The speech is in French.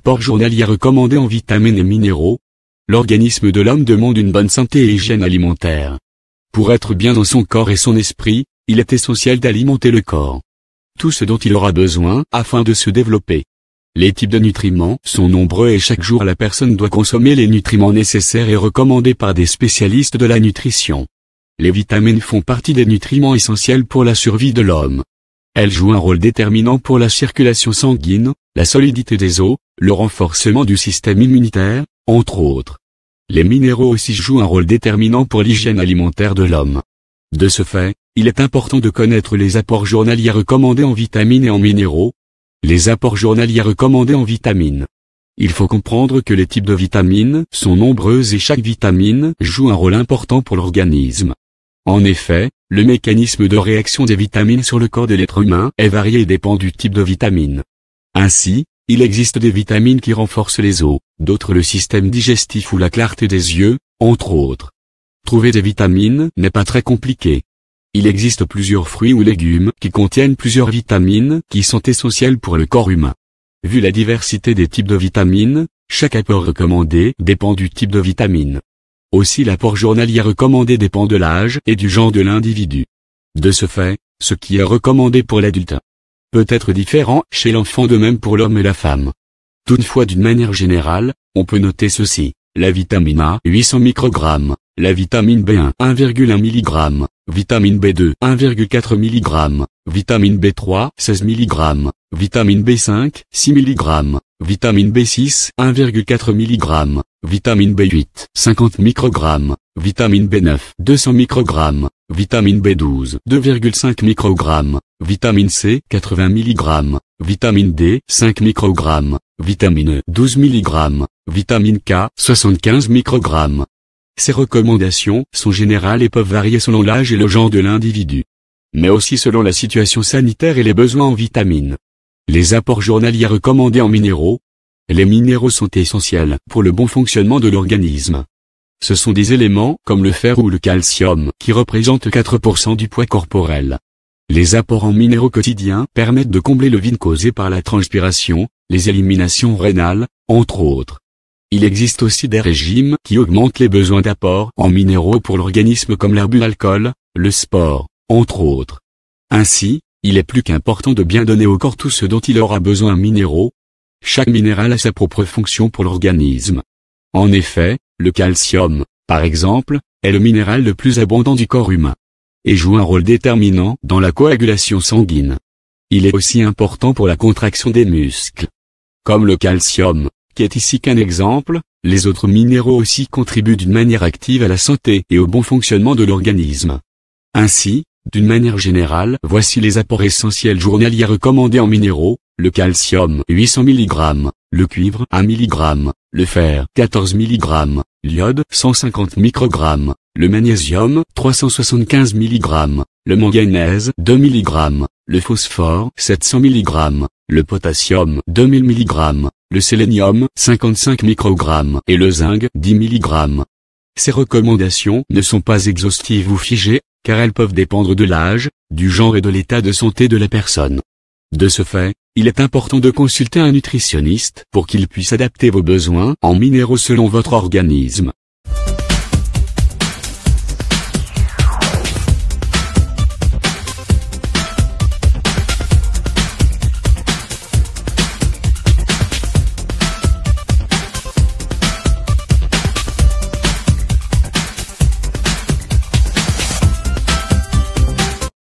apport journalier recommandé en vitamines et minéraux. L'organisme de l'homme demande une bonne santé et hygiène alimentaire. Pour être bien dans son corps et son esprit, il est essentiel d'alimenter le corps. Tout ce dont il aura besoin afin de se développer. Les types de nutriments sont nombreux et chaque jour la personne doit consommer les nutriments nécessaires et recommandés par des spécialistes de la nutrition. Les vitamines font partie des nutriments essentiels pour la survie de l'homme. Elles jouent un rôle déterminant pour la circulation sanguine, la solidité des os, le renforcement du système immunitaire, entre autres. Les minéraux aussi jouent un rôle déterminant pour l'hygiène alimentaire de l'homme. De ce fait, il est important de connaître les apports journaliers recommandés en vitamines et en minéraux. Les apports journaliers recommandés en vitamines. Il faut comprendre que les types de vitamines sont nombreux et chaque vitamine joue un rôle important pour l'organisme. En effet, le mécanisme de réaction des vitamines sur le corps de l'être humain est varié et dépend du type de vitamine. Ainsi, il existe des vitamines qui renforcent les os, d'autres le système digestif ou la clarté des yeux, entre autres. Trouver des vitamines n'est pas très compliqué. Il existe plusieurs fruits ou légumes qui contiennent plusieurs vitamines qui sont essentielles pour le corps humain. Vu la diversité des types de vitamines, chaque apport recommandé dépend du type de vitamine. Aussi l'apport journalier recommandé dépend de l'âge et du genre de l'individu. De ce fait, ce qui est recommandé pour l'adulte peut être différent chez l'enfant, de même pour l'homme et la femme. Toutefois, d'une manière générale, on peut noter ceci: la vitamine A 800 microgrammes, la vitamine B1 1,1 mg, vitamine B2 1,4 mg, vitamine B3 16 mg, vitamine B5 6 mg, vitamine B6 1,4 mg, vitamine B8 50 microgrammes, vitamine B9 200 microgrammes, vitamine B12 2,5 microgrammes, vitamine C 80 mg, vitamine D 5 microgrammes, vitamine E 12 mg, vitamine K 75 microgrammes. Ces recommandations sont générales et peuvent varier selon l'âge et le genre de l'individu, mais aussi selon la situation sanitaire et les besoins en vitamines. Les apports journaliers recommandés en minéraux. Les minéraux sont essentiels pour le bon fonctionnement de l'organisme. Ce sont des éléments comme le fer ou le calcium qui représentent 4% du poids corporel. Les apports en minéraux quotidiens permettent de combler le vide causé par la transpiration, les éliminations rénales, entre autres. Il existe aussi des régimes qui augmentent les besoins d'apports en minéraux pour l'organisme, comme l'abus d'alcool, le sport, entre autres. Ainsi, il est plus qu'important de bien donner au corps tout ce dont il aura besoin en minéraux. Chaque minéral a sa propre fonction pour l'organisme. En effet, le calcium, par exemple, est le minéral le plus abondant du corps humain et joue un rôle déterminant dans la coagulation sanguine. Il est aussi important pour la contraction des muscles. Comme le calcium, qui est ici qu'un exemple, les autres minéraux aussi contribuent d'une manière active à la santé et au bon fonctionnement de l'organisme. Ainsi, d'une manière générale, voici les apports essentiels journaliers recommandés en minéraux: le calcium 800 mg, le cuivre 1 mg, le fer 14 mg, l'iode 150 microgrammes, le magnésium 375 mg, le manganèse 2 mg, le phosphore 700 mg, le potassium 2000 mg, le sélénium 55 microgrammes et le zinc 10 mg. Ces recommandations ne sont pas exhaustives ou figées, car elles peuvent dépendre de l'âge, du genre et de l'état de santé de la personne. De ce fait, il est important de consulter un nutritionniste pour qu'il puisse adapter vos besoins en minéraux selon votre organisme.